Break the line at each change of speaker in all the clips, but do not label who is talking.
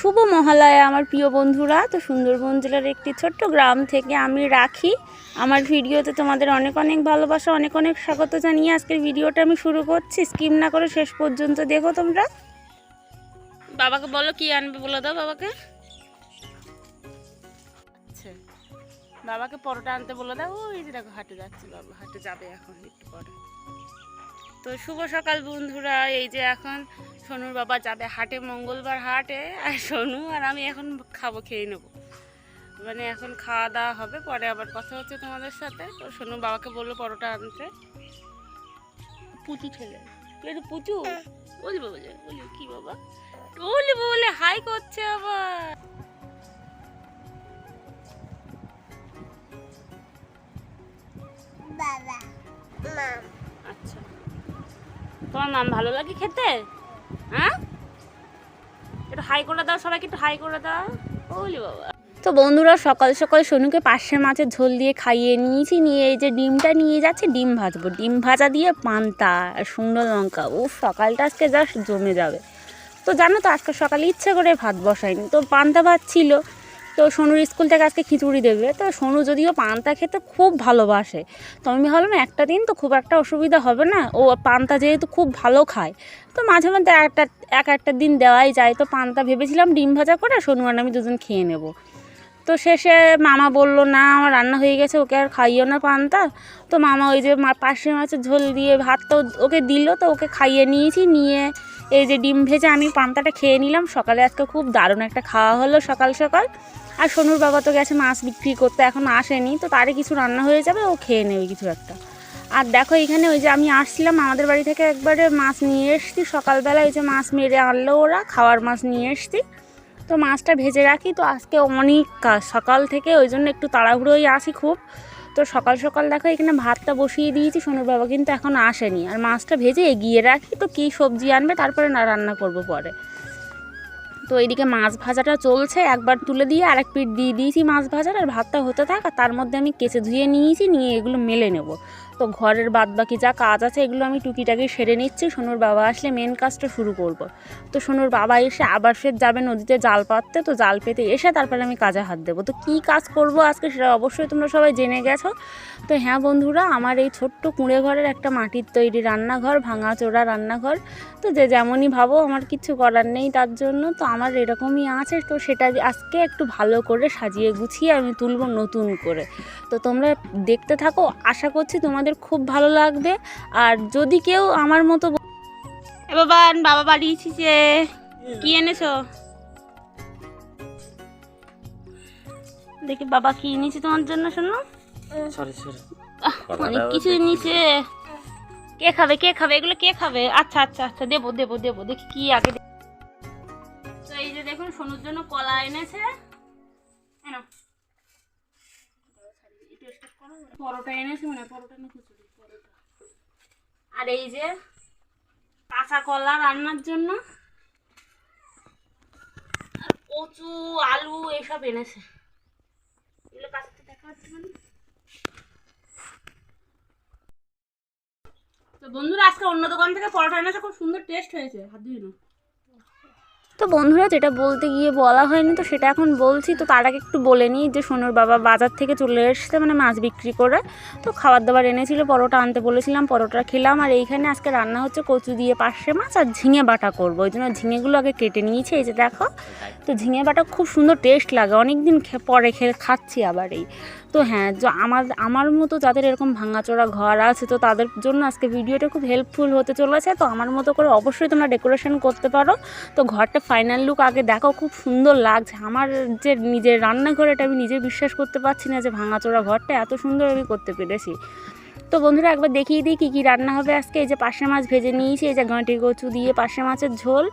শুভ মহালয়া আমার প্রিয় বন্ধুরা। তো সুন্দরবন জেলার একটি ছোট্ট গ্রাম থেকে আমি রাখি আমার ভিডিওতে তোমাদের অনেক অনেক ভালোবাসা, অনেক অনেক স্বাগত জানিয়ে আজকের ভিডিওটা আমি শুরু করছি। স্কিপ না করে শেষ পর্যন্ত দেখো তোমরা। বাবাকে বলো কি আনবে, বলে দাও বাবাকে। আচ্ছা, বাবাকে পরোটা আনতে বলে দাও। ওই যে দেখো হাটে যাচ্ছে বাবা, হাটে যাবে এখন একটু পরে। তো শুভ সকাল বন্ধুরা, এই যে এখন সোনুর বাবা যাবে হাটে, মঙ্গলবার হাটে, আর সোনু আর আমি এখন খাবো, খেয়ে নেবো। মানে এখন খাওয়া দাওয়া হবে, পরে আবার কথা হচ্ছে তোমাদের সাথে। তো সোনু বাবাকে বললো পরোটা আনতে। পুচু ছেলে, একটু পুচু বলবো, বলি কি বাবা বলবো বলে হাই করছে আবার। আচ্ছা, তোমার মাম ভালো লাগে খেতে? হ্যাঁ, একটু হাই করে দাও সবাইকে, একটু হাই করে দাও। ওলি বাবা। তো বন্ধুরা, সকাল সকাল সোনুকে পার্শে মাছের ঝোল দিয়ে খাইয়ে নিয়েছি। নিয়ে এই যে ডিমটা নিয়ে যাচ্ছে, ডিম ভাজবো। ডিম ভাজা দিয়ে পান্তা আর শুকনো লঙ্কা। ও সকালটা আজকে জাস্ট জমে যাবে। তো জানো তো আজকে সকালে ইচ্ছে করে ভাত বসাইনি, তো পান্তা ভাত ছিল। তো সোনুর স্কুল থেকে আজকে খিচুড়ি দেবে। তো সোনু যদিও পান্তা খেতে খুব ভালোবাসে, তো আমি ভাবলাম একটা দিন তো খুব একটা অসুবিধা হবে না, ও পান্তা যেহেতু খুব ভালো খায়, তো মাঝে মধ্যে একটা দিন দেওয়াই যায়। তো পান্তা ভেবেছিলাম ডিম ভাজা করে সোনু আর আমি দুজন খেয়ে নেব। তো শেষে মামা বললো না আমার রান্না হয়ে গেছে, ওকে আর খাইও না পান্তা। তো মামা ওই যে পার্শে মাছের ঝোল দিয়ে ভাতটা ওকে দিল, তো ওকে খাইয়ে নিয়েছি। নিয়ে এই যে ডিম ভেজে আমি পান্তাটা খেয়ে নিলাম। সকালে আজকে খুব দারুণ একটা খাওয়া হলো সকাল সকাল। আর সোনুর বাবা তো গেছে মাছ বিক্রি করতে, এখন আসেনি, তো তারই কিছু রান্না হয়ে যাবে, ও খেয়ে নেবে কিছু একটা। আর দেখো এখানে ওই যে আমি আসছিলাম আমাদের বাড়ি থেকে একবারে মাছ নিয়ে এসছি সকালবেলা। এই যে মাছ মেরে আনলো ওরা, খাওয়ার মাছ নিয়ে এসছি। তো মাছটা ভেজে রাখি। তো আজকে অনেক কাজ সকাল থেকে, ওই জন্য একটু তাড়াহুড়োই আসি খুব। তো সকাল সকাল দেখো এখানে ভাতটা বসিয়ে দিয়েছি, সোনুর বাবা কিন্তু এখন আসেনি। আর মাছটা ভেজে এগিয়ে রাখি, তো কী সবজি আনবে তারপরে না রান্না করব পরে। তো এইদিকে মাছ ভাজাটা চলছে, একবার তুলে দিয়ে আরেক পিঠ দিয়ে দিয়েছি মাছ ভাজার। আর ভাতটা হতে থাক, আর তার মধ্যে আমি কেচে ধুয়ে নিয়েছি, নিয়ে এগুলো মেলে নেব। তো ঘরের বাদবাকি যা কাজ আছে এগুলো আমি টুকিটাকি সেরে নিচ্ছি। সোনুর বাবা আসলে মেন কাজটা শুরু করব। তো সোনুর বাবা এসে আবার ফের যাবে নদীতে জাল পাততে, তো জাল পেতে এসে তারপরে আমি কাজে হাত দেবো। তো কী কাজ করব আজকে সেটা অবশ্যই তোমরা সবাই জেনে গেছো। তো হ্যাঁ বন্ধুরা, আমার এই ছোট্ট কুঁড়ে ঘরের একটা মাটির তৈরি রান্নাঘর, ভাঙাচোরা রান্নাঘর। তো যে যেমনই ভাবো, আমার কিছু করার নেই তার জন্য। তো আমার এরকমই আছে, তো সেটা আজকে একটু ভালো করে সাজিয়ে গুছিয়ে আমি তুলব নতুন করে। তো তোমরা দেখতে থাকো, আশা করছি তোমাদের খুব ভালো লাগবে। আর যদি কেউ আমার মতো বাবা বাড়িয়েছি, যে কি এনেছো দেখি, বাবা কি এনেছি তোমার জন্য শোনো। অনেক কিছু এনেছে। কে খাবে এগুলো, কে খাবে? আচ্ছা আচ্ছা আচ্ছা, দেবো দেখি কি আগে। তো এই যে দেখুন সোনুর জন্য কলা এনেছে, পরোটা এনেছে, মানে পরোটা না খিচুড়ি, পরোটা। আর এই যে কাঁচা কলা রান্নার জন্য, আর কচু আলু এসব এনেছে। এগুলো কাঁচাতে দেখা হচ্ছে মানে। তো বন্ধুরা, আজকে অন্য দোকান থেকে পরোটা এনেছে, খুব সুন্দর টেস্ট হয়েছে, হাত দিয়ে না। তো বন্ধুরা, যেটা বলতে গিয়ে বলা হয়নি, তো সেটা এখন বলছি। তো তার আগে একটু বলে নিই যে সোনুর বাবা বাজার থেকে চলে এসছে, মানে মাছ বিক্রি করে। তো খাবার দাবার এনেছিল, পরোটা আনতে বলেছিলাম, পরোটা খেলাম। আর এইখানে আজকে রান্না হচ্ছে কচু দিয়ে পার্শে মাছ আর ঝিঙে বাটা করবো। ওই জন্য ঝিঙেগুলো আগে কেটে নিয়েছি, এই যে দেখো। তো ঝিঙে বাটা খুব সুন্দর টেস্ট লাগে, অনেক দিন পরে খাচ্ছি আবার এই। তো হ্যাঁ, আমার মতো যাদের এরকম ভাঙাচোরা ঘর আছে, তো তাদের জন্য আজকে ভিডিওটা খুব হেল্পফুল হতে চলেছে। তো আমার মতো করে অবশ্যই তোমরা ডেকোরেশন করতে পারো। তো ঘরটা ফাইনাল লুক আগে দেখো, খুব সুন্দর লাগছে। আমার যে নিজের রান্নাঘর, এটা আমি নিজে বিশ্বাস করতে পারছি না যে ভাঙাচোরা ঘরটা এত সুন্দর আমি করতে পেরেছি। তো বন্ধুরা, একবার দেখিয়ে দিই কী কী রান্না হবে আজকে। এই যে পার্শে মাছ ভেজে নিয়েছি, এই যে গাঁটি কচু দিয়ে পার্শে মাছের ঝোল,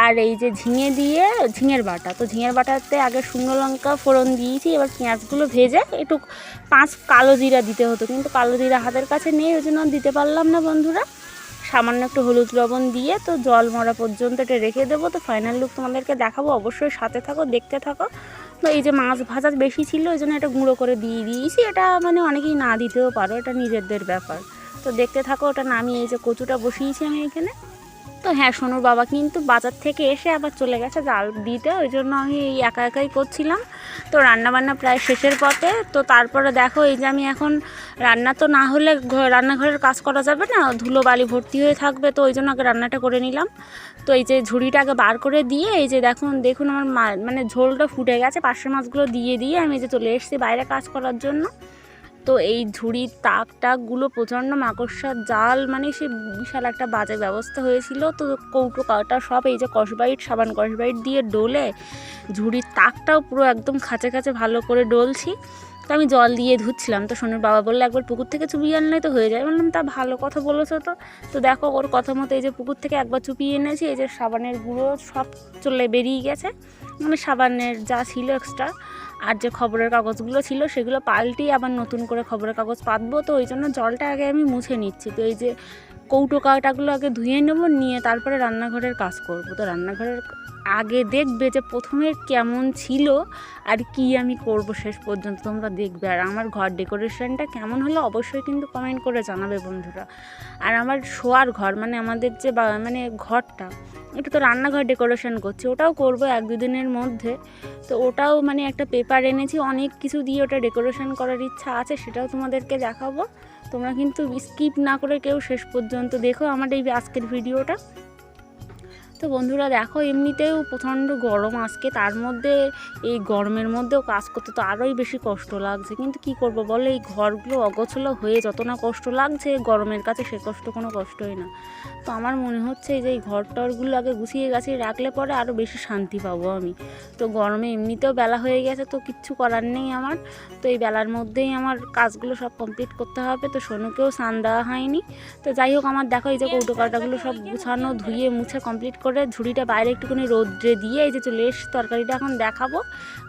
আর এই যে ঝিঙে দিয়ে ঝিঙের বাটা। তো ঝিঙের বাটাতে আগে শুকনো লঙ্কা ফোড়ন দিয়েছি, এবার পেঁয়াজগুলো ভেজে একটু 5 কালো জিরা দিতে হতো, কিন্তু কালো জিরা হাতের কাছে নেই, ওই জন্য দিতে পারলাম না বন্ধুরা। সামান্য একটু হলুদ লবণ দিয়ে তো জল মরা পর্যন্ত এটা রেখে দেবো। তো ফাইনাল লুক তোমাদেরকে দেখাবো, অবশ্যই সাথে থাকো, দেখতে থাকো। তো এই যে মাছ ভাজা বেশি ছিল, ওই জন্য এটা গুঁড়ো করে দিয়ে দিয়েছি। এটা মানে অনেকেই না দিতেও পারো, এটা নিজেদের ব্যাপার। তো দেখতে থাকো, ওটা নামিয়ে এই যে কচুটা বসিয়েছি আমি এখানে। তো হ্যাঁ, সোনুর বাবা কিন্তু বাজার থেকে এসে আবার চলে গেছে জাল দিতে, ওই জন্য আমি এই একা একাই করছিলাম। তো রান্নাবান্না প্রায় শেষের পথে। তো তারপরে দেখো এই যে আমি এখন রান্না তো না হলে রান্নাঘরের কাজ করা যাবে না, ধুলো বালি ভর্তি হয়ে থাকবে, তো ওই জন্য আগে রান্নাটা করে নিলাম। তো এই যে ঝুড়িটা আগে বার করে দিয়ে এই যে দেখুন আমার মানে ঝোলটা ফুটে গেছে, পার্শে মাছগুলো দিয়ে আমি যে চলে এসেছি বাইরে কাজ করার জন্য। তো এই ঝুড়ির তাকগুলো প্রচণ্ড মাকড়সার জাল, মানে সে বিশাল একটা বাজে ব্যবস্থা হয়েছিল। তো কৌটো কাটা সব এই যে সাবান কসবাইট দিয়ে ডলে ঝুড়ির তাকটাও পুরো একদম খাঁচে ভালো করে ডলছি। তো আমি জল দিয়ে ধুচ্ছিলাম, তো সোনুর বাবা বললো একবার পুকুর থেকে চুপিয়ে আনলে তো হয়ে যায়। বললাম তা ভালো কথা বলেছো। তো দেখো ওর কথা মতো এই যে পুকুর থেকে একবার চুপিয়ে এনেছি, এই যে সাবানের গুঁড়ো সব চলে বেরিয়ে গেছে, মানে সাবানের যা ছিল এক্সট্রা, আর যে খবরের কাগজগুলো ছিল সেগুলো পাল্টিয়ে আবার নতুন করে খবরের কাগজ পাতবো। তো ওই জন্য জলটা আগে আমি মুছে নিচ্ছি। তো এই যে কৌটো কাটাগুলো আগে ধুয়ে নেবো, নিয়ে তারপরে রান্নাঘরের কাজ করব। তো রান্নাঘরের আগে দেখবে যে প্রথমে কেমন ছিল আর কি আমি করব শেষ পর্যন্ত তোমরা দেখবে। আর আমার ঘর ডেকোরেশনটা কেমন হলো অবশ্যই কিন্তু কমেন্ট করে জানাবে বন্ধুরা। আর আমার শোয়ার ঘর মানে আমাদের যে মানে ঘরটা, এটা তো রান্নাঘর ডেকোরেশন করছি, ওটাও করব 1-2 দিনের মধ্যে। তো ওটাও মানে একটা পেপার এনেছি, অনেক কিছু দিয়ে ওটা ডেকোরেশন করার ইচ্ছা আছে, সেটাও তোমাদেরকে দেখাবো। তোমরা কিন্তু স্কিপ না করে কেউ শেষ পর্যন্ত দেখো আমার এই আজকের ভিডিওটা। তো বন্ধুরা দেখো এমনিতেও প্রচণ্ড গরম আজকে, তার মধ্যে এই গরমের মধ্যেও কাজ করতে তো আরোই বেশি কষ্ট লাগছে। কিন্তু কি করব বলো, এই ঘরগুলো অগোছলো হয়ে যত না কষ্ট লাগছে, গরমের কাছে সে কষ্ট কোনো কষ্টই না। তো আমার মনে হচ্ছে যে এই ঘরটরগুলো আগে গুছিয়ে গাছিয়ে রাখলে পরে আরও বেশি শান্তি পাবো আমি। তো গরমে এমনিতেও বেলা হয়ে গেছে, তো কিচ্ছু করার নেই আমার। তো এই বেলার মধ্যেই আমার কাজগুলো সব কমপ্লিট করতে হবে। তো সোনুকেও স্নান দেওয়া হয়নি। তো যাই হোক আমার দেখো এই যে কৌটো কাটাগুলো সব গুছানো ধুয়ে মুছে কমপ্লিট করে ঝুড়িটা বাইরে একটুখানি রোদ্রে দিয়ে এই যে চলে এসে তরকারিটা এখন দেখাবো।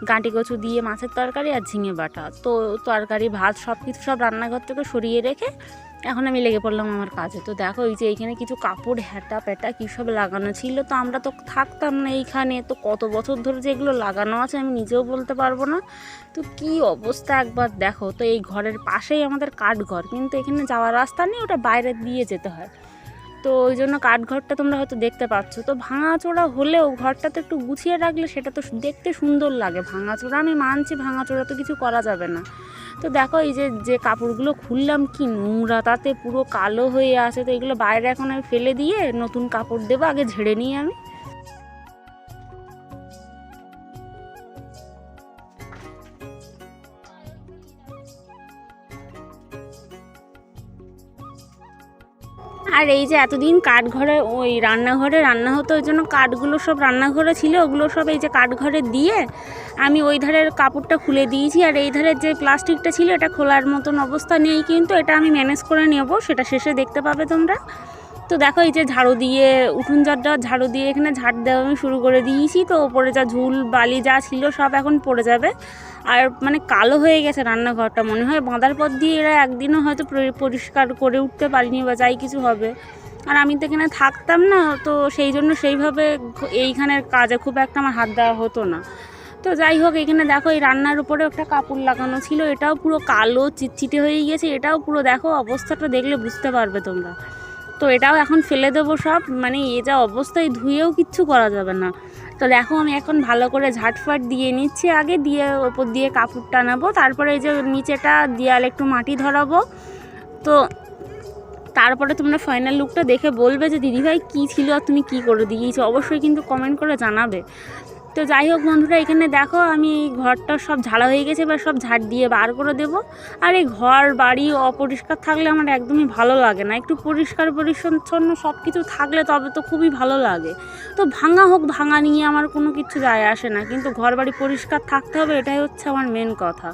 গাঁটি কচু দিয়ে মাছের তরকারি আর ঝিঙে বাটা। তো তরকারি ভাত সব কিছু সব রান্নাঘর থেকে সরিয়ে রেখে এখন আমি লেগে পড়লাম আমার কাজে। তো দেখো এই যে এইখানে কিছু কাপড় হ্যাটা প্যাটা কী সব লাগানো ছিল, তো আমরা তো থাকতাম না এইখানে, তো কত বছর ধরে যে এগুলো লাগানো আছে আমি নিজেও বলতে পারবো না। তো কি অবস্থা একবার দেখো। তো এই ঘরের পাশেই আমাদের কাঠঘর, কিন্তু এখানে যাওয়ার রাস্তা নেই, ওটা বাইরে দিয়ে যেতে হয়। তো ওই জন্য কাঠঘরটা তোমরা হয়তো দেখতে পাচ্ছ। তো ভাঙাচোরা হলেও ঘরটা তো একটু গুছিয়ে রাখলে সেটা তো দেখতে সুন্দর লাগে। ভাঙাচোরা আমি মানছি, ভাঙাচোরা তো কিছু করা যাবে না। তো দেখো এই যে কাপড়গুলো খুললাম কি নোংরা, তাতে পুরো কালো হয়ে আছে। তো এগুলো বাইরে এখন আমি ফেলে দিয়ে নতুন কাপড় দেবো, আগে ঝেড়ে নিই আমি। আর এই যে এতদিন কাঠঘরে ওই রান্নাঘরে রান্না হতো, ওই জন্য কাঠগুলো সব রান্নাঘরে ছিল, ওগুলো সব এই যে কাঠঘরে দিয়ে আমি ওই ধারের কাপড়টা খুলে দিয়েছি। আর এই ধারের যে প্লাস্টিকটা ছিল এটা খোলার মতন অবস্থা নেই, কিন্তু এটা আমি ম্যানেজ করে নেব, সেটা শেষে দেখতে পাবে তোমরা। তো দেখো এই যে ঝাড়ু দিয়ে উঠোন ঝাড়ু দিয়ে এখানে ঝাড় দেওয়া আমি শুরু করে দিয়েছি। তো ওপরে যা ঝুল বালি যা ছিল সব এখন পড়ে যাবে। আর মানে কালো হয়ে গেছে রান্নাঘরটা, মনে হয় বাঁধার পর দিয়ে এরা একদিনও হয়তো পরিষ্কার করে উঠতে পারিনি বা যাই কিছু হবে। আর আমি তো এখানে থাকতাম না, তো সেই জন্য সেইভাবে এইখানের কাজে খুব একটা আমার হাত দেওয়া হতো না। তো যাই হোক এখানে দেখো এই রান্নার উপরে একটা কাপড় লাগানো ছিল, এটাও পুরো কালো চিটচিটে হয়ে গেছে। এটাও পুরো দেখো অবস্থাটা দেখলে বুঝতে পারবে তোমরা। তো এটাও এখন ফেলে দেবো সব, মানে এ যা অবস্থায় ধুয়েও কিচ্ছু করা যাবে না। তো দেখো আমি এখন ভালো করে ঝাটফাট দিয়ে নিচ্ছি, আগে দিয়ে ওপর দিয়ে কাপড় টানাবো, তারপরে এই যে নিচেটা দেয়ালে একটু মাটি ধরাবো। তো তারপরে তোমরা ফাইনাল লুকটা দেখে বলবে যে দিদিভাই কী ছিল আর তুমি কী করে দিয়েছো, অবশ্যই কিন্তু কমেন্ট করে জানাবে। তো যাই হোক বন্ধুরা এখানে দেখো আমি এই ঘরটা সব ঝাড়া হয়ে গেছে, এবার সব ঝাড় দিয়ে বার করে দেবো। আর এই ঘর বাড়ি অপরিষ্কার থাকলে আমার একদমই ভালো লাগে না, একটু পরিষ্কার পরিচ্ছন্ন সব কিছু থাকলে তবে তো খুবই ভালো লাগে। তো ভাঙা হোক ভাঙা নিয়ে আমার কোনো কিছু যায় আসে না, কিন্তু ঘর বাড়ি পরিষ্কার থাকতে হবে, এটাই হচ্ছে আমার মেন কথা।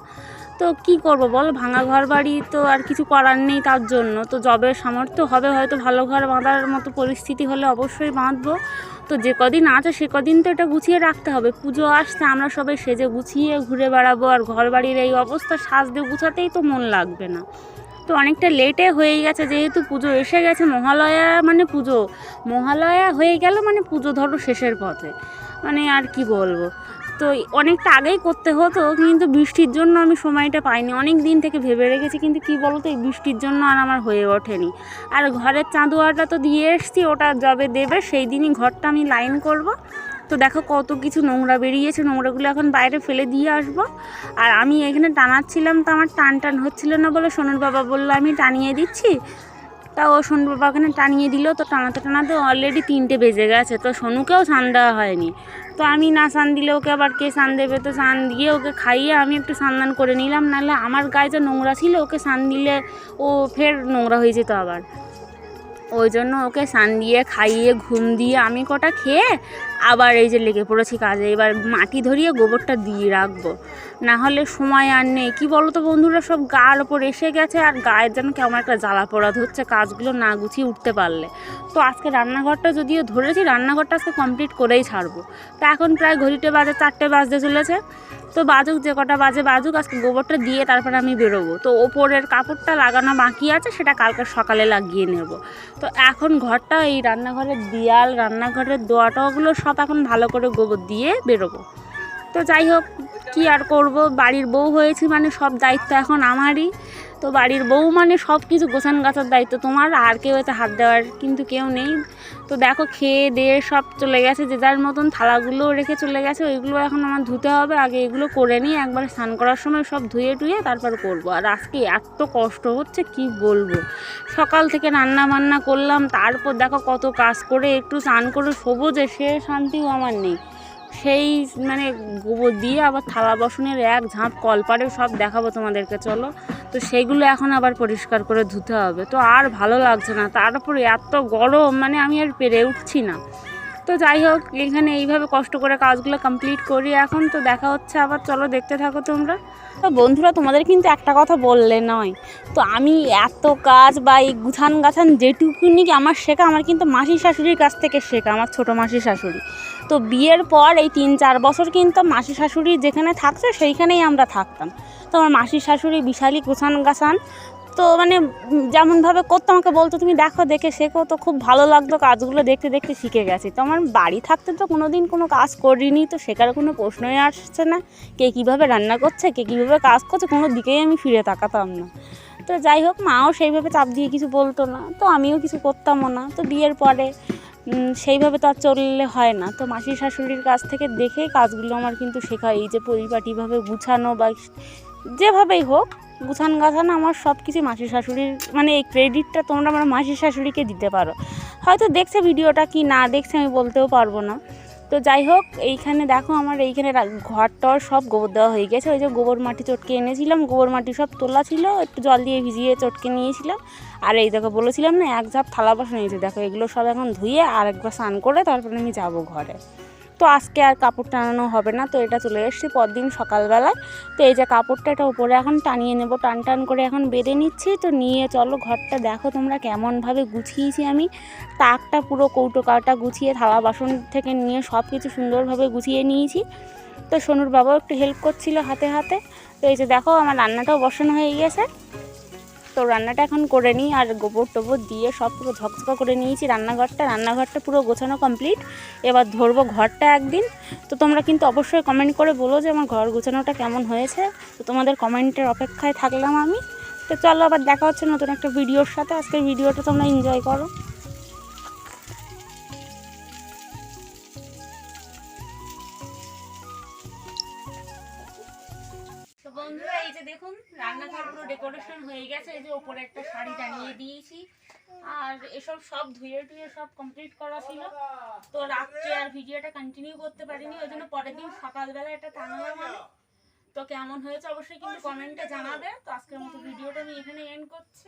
তো কি করব বল, ভাঙা ঘর বাড়ি তো আর কিছু করার নেই তার জন্য। তো যবে সামর্থ্য হবে হয়তো ভালো ঘর বাঁধার মতো পরিস্থিতি হলে অবশ্যই বাঁধবো। তো যে কদিন আছে সে কদিন তো এটা গুছিয়ে রাখতে হবে। পুজো আসছে, আমরা সবাই সেজে গুছিয়ে ঘুরে বেড়াবো, আর ঘর বাড়ির এই অবস্থা সাজতে গুছাতেই তো মন লাগবে না। তো অনেকটা লেটে হয়ে গেছে, যেহেতু পুজো এসে গেছে, মহালয়া মানে মহালয়া হয়ে গেল মানে পুজো ধরো শেষের পথে, মানে আর কি বলবো। তো অনেকটা আগেই করতে হতো, কিন্তু বৃষ্টির জন্য আমি সময়টা পাইনি। অনেক দিন থেকে ভেবে রেখেছি, কিন্তু কি বলতো এই বৃষ্টির জন্য আর আমার হয়ে ওঠেনি। আর ঘরের চাঁদোয়াটা তো দিয়ে এসছি, ওটা যবে দেবে সেই দিনই ঘরটা আমি লাইন করব। তো দেখো কত কিছু নোংরা বেরিয়েছে, নোংরাগুলো এখন বাইরে ফেলে দিয়ে আসবো। আর আমি এখানে টানাচ্ছিলাম, তো আমার টান হচ্ছিলো না বলে সোনুর বাবা বললো আমি টানিয়ে দিচ্ছি। তা ও সোনু বাবা ওখানে টানিয়ে দিল। তো টানাতে অলরেডি 3টে বেজে গেছে। তো সোনুকেও স্নান দেওয়া হয়নি। তো আমি না স্নান দিলে ওকে আবার কে স্নান দেবে? তো স্নান দিয়ে ওকে খাইয়ে আমি একটু স্নান করে নিলাম, নাহলে আমার গায়ে যে নোংরা ছিল ওকে স্নান দিলে ও ফের নোংরা হয়ে যেত আবার। ওই জন্য ওকে স্নান দিয়ে খাইয়ে ঘুম দিয়ে আমি কটা খেয়ে আবার এই যে লেগে পড়েছি কাজে। এবার মাটি ধরিয়ে গোবরটা দিয়ে রাখবো, না হলে সময় আর নেই। কি বলো তো বন্ধুরা, সব গার ওপর এসে গেছে আর গায়ের যেন কেমন একটা জ্বালা পোড়া ধরছে কাজগুলো না গুছিয়ে উঠতে পারলে। তো আজকে রান্নাঘরটা যদিও ধরেছি, রান্নাঘরটা আজকে কমপ্লিট করেই ছাড়বো। তো এখন প্রায় ঘড়িতে বাজে 4টে বাজতে চলেছে। তো বাজুক, যে কটা বাজে বাজুক, আজকে গোবরটা দিয়ে তারপরে আমি বেরোবো। তো ওপরের কাপড়টা লাগানো বাকি আছে, সেটা কালকে সকালে লাগিয়ে নেব। তো এখন ঘরটা, এই রান্নাঘরের দেয়াল, রান্নাঘরের দোয়াটাগুলো সব এখন ভালো করে গোবর দিয়ে বেরোবো। তো যাই হোক, কি আর করব, বাড়ির বউ হয়েছি মানে সব দায়িত্ব এখন আমারই। তো বাড়ির বউ মানে সব কিছু গোছান গাছার দায়িত্ব তোমার, আর কেউ এতে হাত দেওয়ার কিন্তু কেউ নেই। তো দেখো খেয়ে দিয়ে সব চলে গেছে, যে যার মতন থালাগুলো রেখে চলে গেছে। ওইগুলো এখন আমার ধুতে হবে, আগে এগুলো করে নিই। একবার স্নান করার সময় সব ধুয়ে টুয়ে তারপর করব। আর আজকে এত কষ্ট হচ্ছে কি বলবো, সকাল থেকে রান্না বান্না করলাম, তারপর দেখো কত কাজ করে একটু স্নান করে শোবো, যে সে শান্তিও আমার নেই। সেই মানে গোবর দিয়ে আবার থালা বাসনের এক ঝাঁপ কলপারে সব দেখাবো তোমাদেরকে, চলো। তো সেইগুলো এখন আবার পরিষ্কার করে ধুতে হবে। তো আর ভালো লাগছে না, তার উপরে এত গরম, মানে আমি আর পেরে উঠছি না। তো যাই হোক, এখানে এইভাবে কষ্ট করে কাজগুলো কমপ্লিট করি এখন। তো দেখা হচ্ছে আবার, চলো দেখতে থাকো তোমরা। তো বন্ধুরা, তোমাদের কিন্তু একটা কথা বললে নয়, তো আমি এত কাজ বা এই গুছান গাছান যেটুকুনি আমার শেখা, আমার কিন্তু মাসি শাশুড়ির কাছ থেকে শেখা, আমার ছোটো মাসি শাশুড়ি। তো বিয়ের পর এই 3-4 বছর কিন্তু মাসি শাশুড়ি যেখানে থাকছে সেইখানেই আমরা থাকতাম। তো আমার মাসি শাশুড়ি বিশালই গুছান গাছান। তো মানে যেমনভাবে করতো আমাকে বলতো তুমি দেখো, দেখে শেখো। তো খুব ভালো লাগতো, কাজগুলো দেখতে দেখতে শিখে গেছি। তো আমার বাড়ি থাকতে তো কোনো দিন কোনো কাজ করিনি, তো শেখার কোনো প্রশ্নই আসছে না। কে কীভাবে রান্না করছে, কে কীভাবে কাজ করছে, কোনো দিকেই আমি ফিরে তাকাতাম না। তো যাই হোক, মাও সেইভাবে চাপ দিয়ে কিছু বলতো না, তো আমিও কিছু করতামও না। তো বিয়ের পরে সেইভাবে তো আর চললে হয় না। তো মাসি শাশুড়ির কাছ থেকে দেখেই কাজগুলো আমার কিন্তু শেখা। এই যে পরিপাটিভাবে গুছানো বা যেভাবেই হোক, গুছান গাছানো আমার সব কিছু মাসি শাশুড়ির, মানে এই ক্রেডিটটা তোমরা আমার মাসি শাশুড়িকে দিতে পারো। হয়তো দেখছে ভিডিওটা, কি না দেখছে আমি বলতেও পারবো না। তো যাই হোক, এইখানে দেখো আমার এইখানে ঘরটর সব গোবর দেওয়া হয়ে গেছে। ওই যে গোবর মাটি চটকে এনেছিলাম, গোবর মাটি সব তোলা ছিল, একটু জল দিয়ে ভিজিয়ে চটকে নিয়েছিলাম। আর এই দেখো বলেছিলাম না এক ঝাঁপ থালা বাসন নিয়েছে, দেখো এগুলো সব এখন ধুয়ে আর একবার স্নান করে তারপরে আমি যাবো ঘরে। তো আজকে আর কাপড় টানানো হবে না, তো এটা চলে এসেছি পরদিন সকালবেলায়। তো এই যে কাপড়টা, এটা উপরে এখন টানিয়ে নেব, টান করে এখন বেঁধে নিচ্ছি। তো নিয়ে চলো ঘরটা দেখো তোমরা কেমনভাবে গুছিয়েছি আমি। তাকটা পুরো কৌটো কাটা গুছিয়ে, থালা বাসন থেকে নিয়ে সব কিছু সুন্দরভাবে গুছিয়ে নিয়েছি। তো সোনুর বাবাও একটু হেল্প করছিল হাতে হাতে। তো এই যে দেখো আমার রান্নাটাও বসানো হয়ে গেছে। তো রান্নাটা এখন করে নিই, আর গোবর টোবর দিয়ে সব পুরো ঝকঝকা করে নিয়েছি রান্নাঘরটা পুরো গোছানো কমপ্লিট। এবার ধরবো ঘরটা একদিন। তো তোমরা কিন্তু অবশ্যই কমেন্ট করে বলো যে আমার ঘর গোছানোটা কেমন হয়েছে। তো তোমাদের কমেন্টের অপেক্ষায় থাকলাম আমি। তো চলো আবার দেখা হচ্ছে নতুন একটা ভিডিওর সাথে। আজকের ভিডিওটা তোমরা এনজয় করো। তো বন্ধুরা, এই যে দেখুন রান্নাঘর পুরো ডেকোরেশন হয়ে গেছে। এই যে ওপরে একটা শাড়ি টানিয়ে দিয়েছি, আর এসব সব ধুয়ে টুয়ে সব কমপ্লিট করা ছিল। তো রাত্রে আর ভিডিওটা কন্টিনিউ করতে পারিনি, ওই জন্য পরের দিন সকালবেলা এটা টানালাম আমি। তো কেমন হয়েছে অবশ্যই কিন্তু কমেন্টে জানাবে। তো আজকের মতো ভিডিওটা আমি এখানে এন্ড করছি।